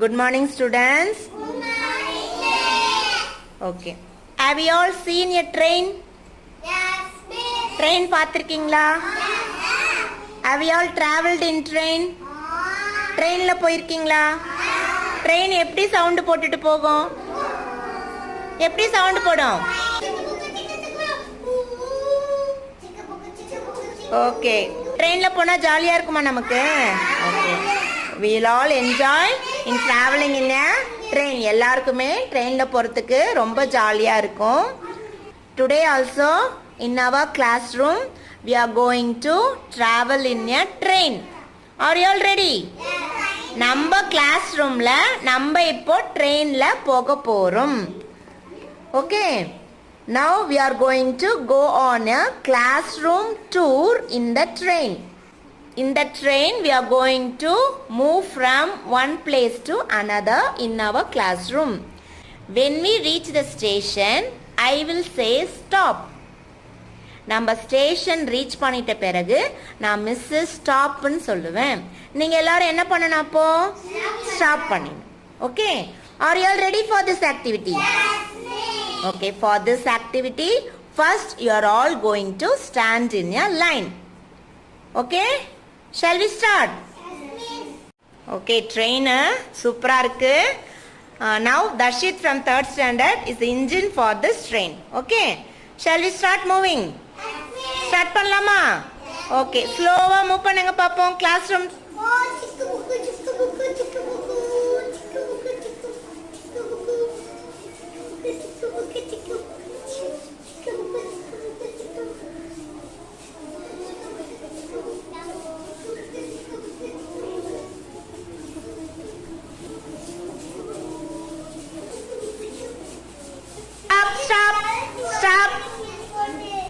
Good morning, students. Good morning. Okay. Have you all seen a train? Yes, miss. Train பார்த்திருக்கீங்களா? Yes. Have you all traveled in train? ட்ரெயின்ல போயிருக்கீங்களா? Train எப்படி sound போட்டுட்டு போகும்? எப்படி sound போடும்? Okay. ட்ரெயின்ல போனா ஜாலியா இருக்குமா நமக்கு? Okay. We will all enjoy in traveling in a train. எல்லாருக்குமே ட்ரெயின்ல போறதுக்கு ரொம்ப ஜாலியா இருக்கும். Today also in our classroom we are going to travel in a train. Are you all ready? நம்ம கிளாஸ் ரூம்ல நம்ம இப்போ ட்ரெயின்ல போக போறோம். Okay. Now we are going to go on a classroom tour in the train. In the train we are going to move from one place to another in our classroom. When we reach the station, I will say stop. நம்ம station reach பண்ணிட்ட பிறகு நான் Mrs ஸ்டாப்னு சொல்லுவேன். நீங்க எல்லாரும் என்ன பண்ணணும்? அப்போ ஸ்டாப் பண்ணணும். Okay. Are you all ready for this activity? Okay, for this activity first you are all going to stand in a line. Okay, shall we start? Okay, train super இருக்கு. Now Darshit from 3rd standard is the engine for this train. Okay, shall we start moving? Start பண்ணலாமா? Okay, slow-ஆ move பண்ணுங்க பாப்போம். classroom Stop.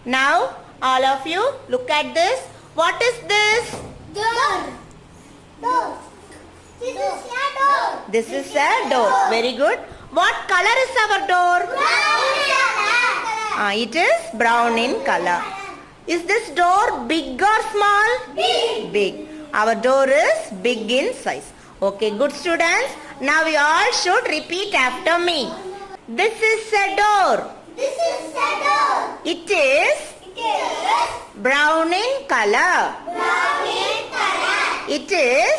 Now all of you look at this. What is this? Door. This is a door. This is a door. Very good. What color is our door? Brown color. It is brown in color. Is this door big or small? Big. Our door is big in size. Okay, good students. Now we all should repeat after me. This is a door. This is a door. It is brown in color. Brown in color. It is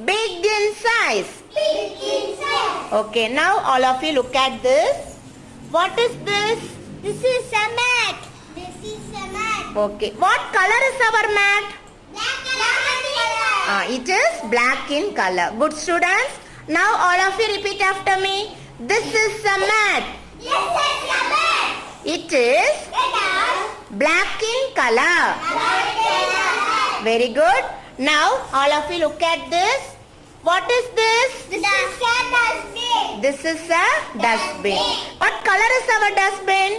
big in size. Big in size. Okay, now all of you look at this. What is this? This is a mat. This is a mat. Okay, what color is our mat? Black color. It is black in color. Good students. Now all of you repeat after me. This is a mat. This is a mat. It is black in color. Very good. Now all of you look at this. What is this? This is a dustbin. This is a dustbin. What color is our dustbin?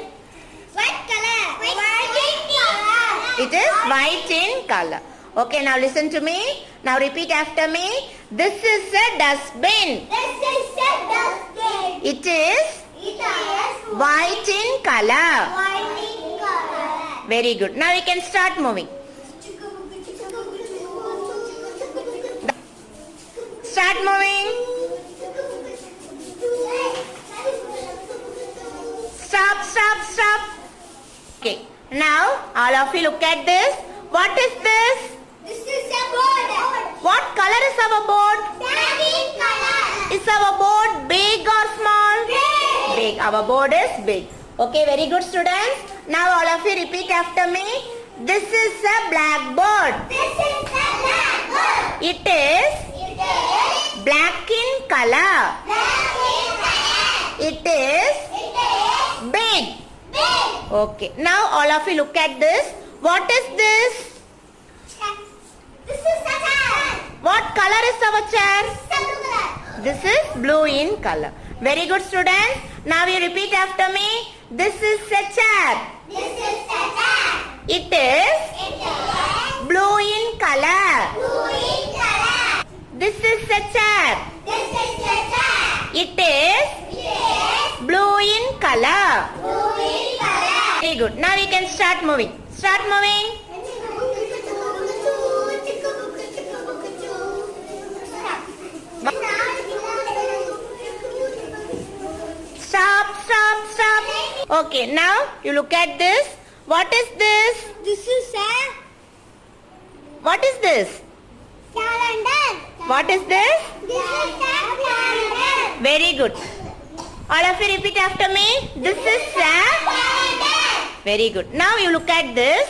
What color? White in color. It is white in color. Okay, now listen to me. Now repeat after me. This is a dustbin. This is a dustbin. It is It is white in color. white in color. Very good. Now we can start moving. Start moving. Stop. Okay. Now all of you look at this. What is this? This is a board. What color is our board? Black in color. Is our board big or small? Big. Big. Our board is big. Okay, very good students. Now all of you repeat after me. This is a blackboard. This is a blackboard. It is It is black in color. black in color. It is It is big. big. Okay. Now all of you look at this. What is this? This is a chair. What color is our chair? Blue color. This is blue in color. Very good students. Now you repeat after me. This is a chair. This is a chair. It is It is blue in color. blue in color. This is a chair. This is a chair. It is It is blue in color. blue in color. Very good. Now we can start moving. Start moving. Stop. Okay, now you look at this. What is this? This is a What is this? calendar. What is this? This is a calendar. Very good. All of you repeat after me. This is a Calendar. Very good. Now you look at this.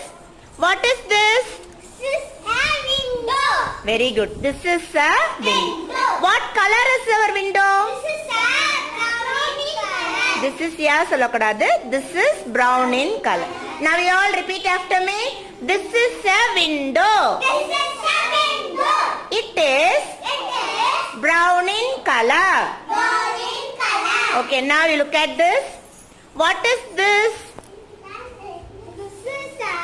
What is this? This is a window. Very good. This is a window. What color is our window? This is a brown color. This is சொல்லக்கூடாது. This is brown in color. Now you all repeat after me. This is a window. This is a window. It is It is brown in color. brown in color. Okay, now you look at this. What is this? This is a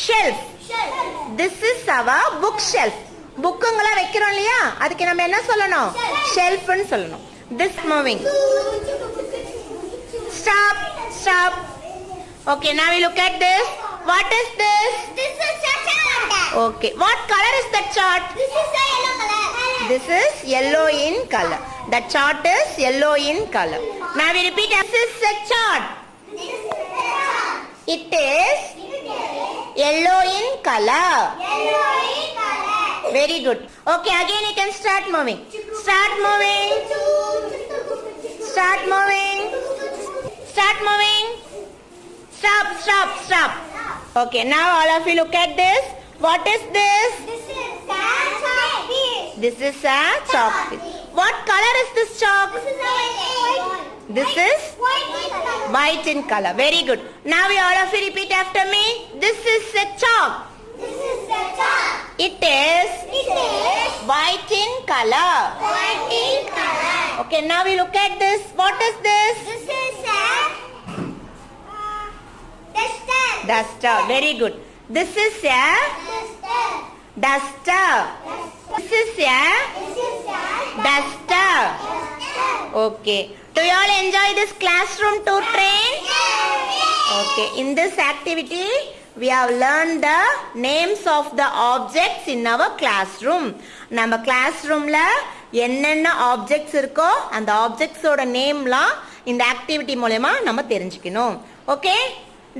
Shelf. shelf. This is our book shelf. புக்குங்களா வைக்கிறோம் இல்லையா அதுக்கு நம்ம என்ன சொல்லணும் ஷெல்ஃப்னு சொல்லணும். This moving. Stop. Stop. Okay, now we look at this. What is this? This is a chart. Okay. What color is that chart? This is a yellow color. This is yellow in color. The chart is yellow in color. Now we repeat. This is a chart. This is a chart. It is yellow in color. Yellow in color. Very good. Okay, again you can start moving. Start moving. Start moving. Start moving. Stop, stop, stop. Okay, now all of you look at this. What is this? This is a chalk piece. This is a chalk piece. What color is this chalk? This is a white. This is White in color. white in color. Very good. Now you all of you repeat after me. This is a chalk. This is a chalk. It is It is white in color. white in color. Okay, now we look at this. What is this? This is a duster. Duster. Very good. This is a Duster. duster. This is a This is a duster. duster. Okay. Do you all enjoy this classroom tour train? Yes. Okay. In this activity, we have learned the names of the objects in our classroom. நம்ம classroomல என்னென்ன objects இருக்கோ அந்த objects ஓட நேம்லாம் இந்த activity மூலமா நம்ம தெரிஞ்சுக்கணும். Okay?